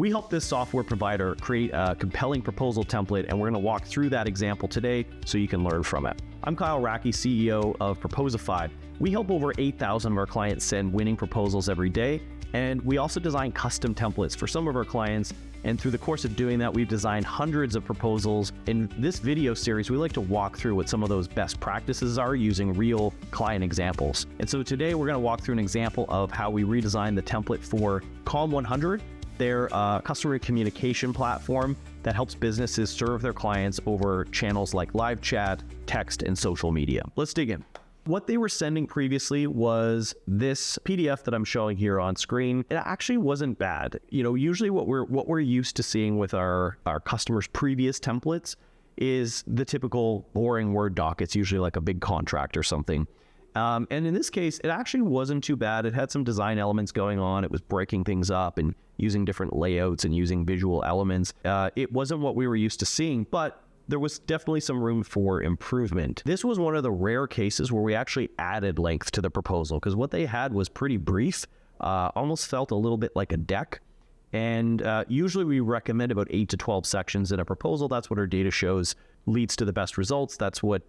We help this software provider create a compelling proposal template, and we're going to walk through that example today so you can learn from it. I'm Kyle Racki, CEO of Proposify. We help over 8,000 of our clients send winning proposals every day, and we also design custom templates for some of our clients. And through the course of doing that, we've designed hundreds of proposals. In this video series, we like to walk through what some of those best practices are using real client examples. And so today we're going to walk through an example of how we redesigned the template for Calm 100, their customer communication platform that helps businesses serve their clients over channels like live chat, text, and social media. Let's dig in. What they were sending previously was this PDF that I'm showing here on screen. It actually wasn't bad. Usually what we're used to seeing with our customers' previous templates is the typical boring Word doc. It's usually like a big contract or something. And in this case, it actually wasn't too bad. It had some design elements going on. It was breaking things up and using different layouts and using visual elements. It wasn't what we were used to seeing, but there was definitely some room for improvement. This was one of the rare cases where we actually added length to the proposal, because what they had was pretty brief, almost felt a little bit like a deck. And usually we recommend about 8 to 12 sections in a proposal. That's what our data shows leads to the best results. That's what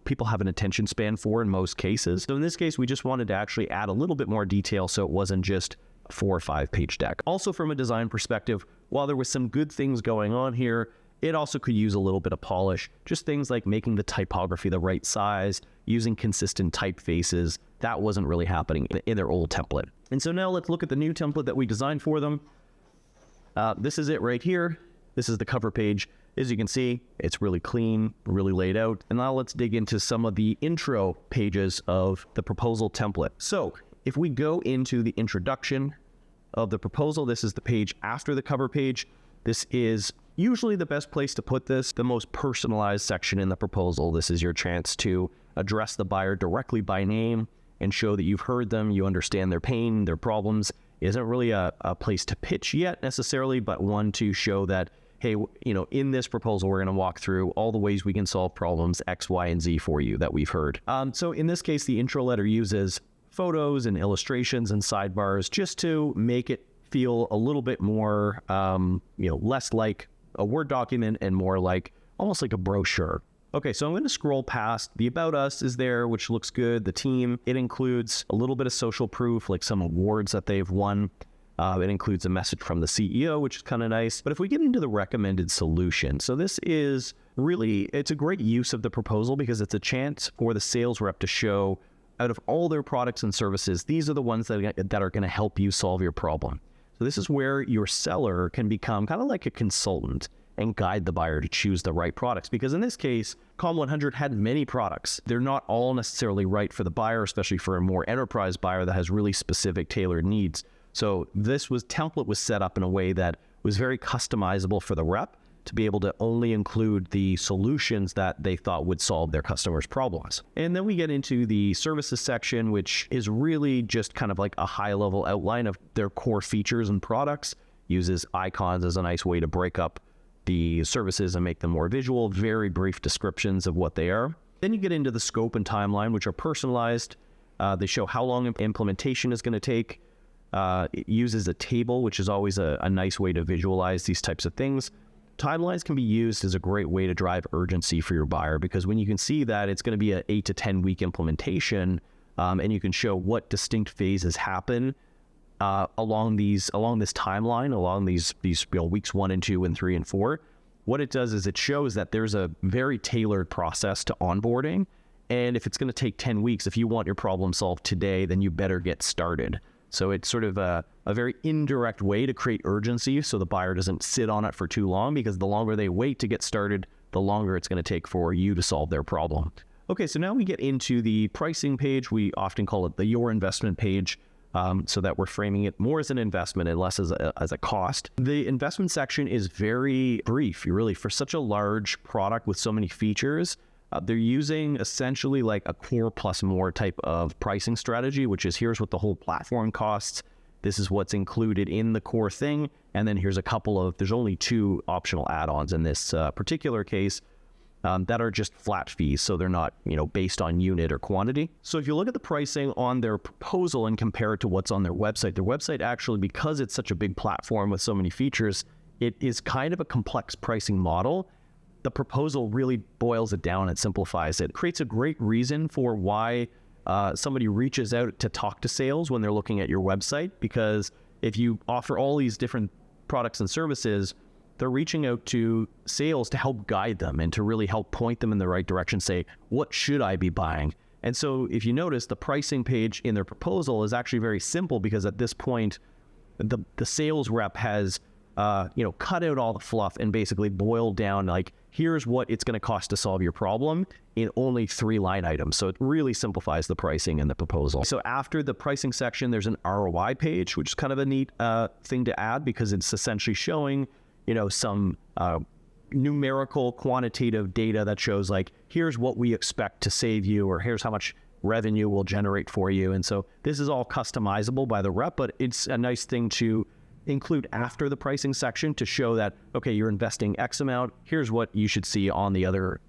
people have an attention span for in most cases. So in this case, we just wanted to actually add a little bit more detail so it wasn't just a 4 or 5 page deck. Also, from a design perspective, while there was some good things going on here, it also could use a little bit of polish. Just things like making the typography the right size, using consistent typefaces. That wasn't really happening in their old template. And so now let's look at the new template that we designed for them. This is it right here. This is the cover page. As you can see, it's really clean, really laid out. And now let's dig into some of the intro pages of the proposal template. So if we go into the introduction of the proposal, this is the page after the cover page. This is usually the best place to put this, the most personalized section in the proposal. This is your chance to address the buyer directly by name and show that you've heard them, you understand their pain, their problems. It isn't really a place to pitch yet necessarily, but one to show that, hey, in this proposal, we're going to walk through all the ways we can solve problems X, Y, and Z for you that we've heard. So in this case, the intro letter uses photos and illustrations and sidebars just to make it feel a little bit more, less like a Word document and more like almost like a brochure. Okay, so I'm going to scroll past. The About Us is there, which looks good. The team, it includes a little bit of social proof, like some awards that they've won. It includes a message from the CEO, which is kind of nice. But if we get into the recommended solution, so this is really, it's a great use of the proposal because it's a chance for the sales rep to show out of all their products and services, these are the ones that are going to help you solve your problem. So this is where your seller can become kind of like a consultant and guide the buyer to choose the right products. Because in this case, Calm 100 had many products. They're not all necessarily right for the buyer, especially for a more enterprise buyer that has really specific tailored needs. So this template was set up in a way that was very customizable for the rep to be able to only include the solutions that they thought would solve their customers' problems. And then we get into the services section, which is really just kind of like a high-level outline of their core features and products, uses icons as a nice way to break up the services and make them more visual, very brief descriptions of what they are. Then you get into the scope and timeline, which are personalized. They show how long implementation is going to take. It uses a table, which is always a nice way to visualize these types of things. Timelines can be used as a great way to drive urgency for your buyer, because when you can see that it's going to be an 8 to 10 week implementation, and you can show what distinct phases happen along this timeline, along these weeks 1 and 2 and 3 and 4, what it does is it shows that there's a very tailored process to onboarding. And if it's going to take 10 weeks, if you want your problem solved today, then you better get started. So it's sort of a very indirect way to create urgency so the buyer doesn't sit on it for too long, because the longer they wait to get started, the longer it's going to take for you to solve their problem. Okay, so now we get into the pricing page. We often call it the Your Investment page, so that we're framing it more as an investment and less as a cost. The investment section is very brief. For such a large product with so many features, they're using essentially like a core plus more type of pricing strategy, which is here's what the whole platform costs. This is what's included in the core thing. And then here's there's only 2 optional add-ons in this particular case. that are just flat fees, so they're not, based on unit or quantity. So if you look at the pricing on their proposal and compare it to what's on their website actually, because it's such a big platform with so many features, it is kind of a complex pricing model. The proposal really boils it down and simplifies it. It creates a great reason for why somebody reaches out to talk to sales when they're looking at your website, because if you offer all these different products and services, they're reaching out to sales to help guide them and to really help point them in the right direction, say, what should I be buying? And so if you notice, the pricing page in their proposal is actually very simple, because at this point, the sales rep has cut out all the fluff and basically boiled down, like, here's what it's going to cost to solve your problem in only 3 line items. So it really simplifies the pricing in the proposal. So after the pricing section, there's an ROI page, which is kind of a neat thing to add, because it's essentially showing some numerical quantitative data that shows, like, here's what we expect to save you, or here's how much revenue we'll generate for you. And so this is all customizable by the rep, but it's a nice thing to include after the pricing section to show that, okay, you're investing X amount, here's what you should see on the other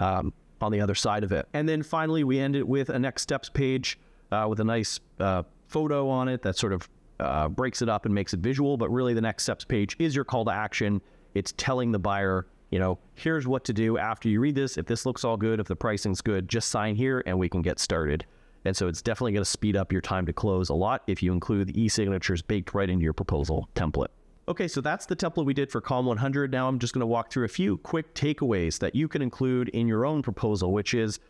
side of it. And then finally, we end it with a next steps page with a nice photo on it that sort of breaks it up and makes it visual. But really, the next steps page is your call to action. It's telling the buyer, here's what to do after you read this. If this looks all good, if the pricing's good, just sign here and we can get started. And so it's definitely going to speed up your time to close a lot if you include the e-signatures baked right into your proposal template. Okay, so that's the template we did for Column 100. Now I'm just going to walk through a few quick takeaways that you can include in your own proposal, which is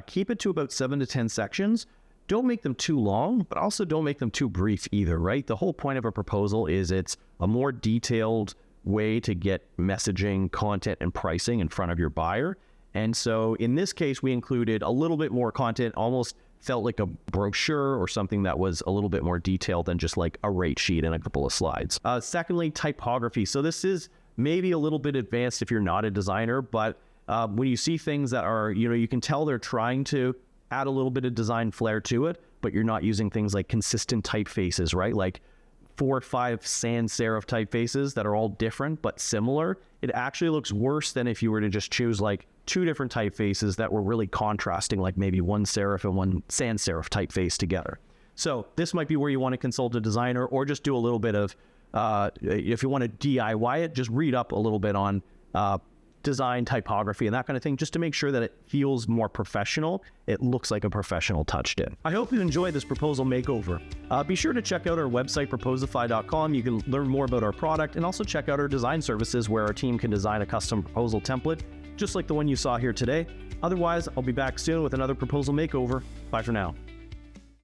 keep it to about 7 to 10 sections. Don't make them too long, but also don't make them too brief either, right? The whole point of a proposal is it's a more detailed way to get messaging, content, and pricing in front of your buyer. And so in this case, we included a little bit more content, almost felt like a brochure or something that was a little bit more detailed than just like a rate sheet and a couple of slides. Secondly, typography. So this is maybe a little bit advanced if you're not a designer, but when you see things that are, you can tell they're trying to add a little bit of design flair to it, but you're not using things like consistent typefaces, right? Like 4 or 5 sans serif typefaces that are all different but similar. It actually looks worse than if you were to just choose like 2 different typefaces that were really contrasting, like maybe one serif and one sans serif typeface together. So this might be where you want to consult a designer, or just do a little bit of, if you want to DIY it, just read up a little bit on design, typography, and that kind of thing, just to make sure that it feels more professional. It looks like a professional touched it. I hope you enjoyed this proposal makeover. Be sure to check out our website, proposify.com. You can learn more about our product, and also check out our design services, where our team can design a custom proposal template, just like the one you saw here today. Otherwise, I'll be back soon with another proposal makeover. Bye for now.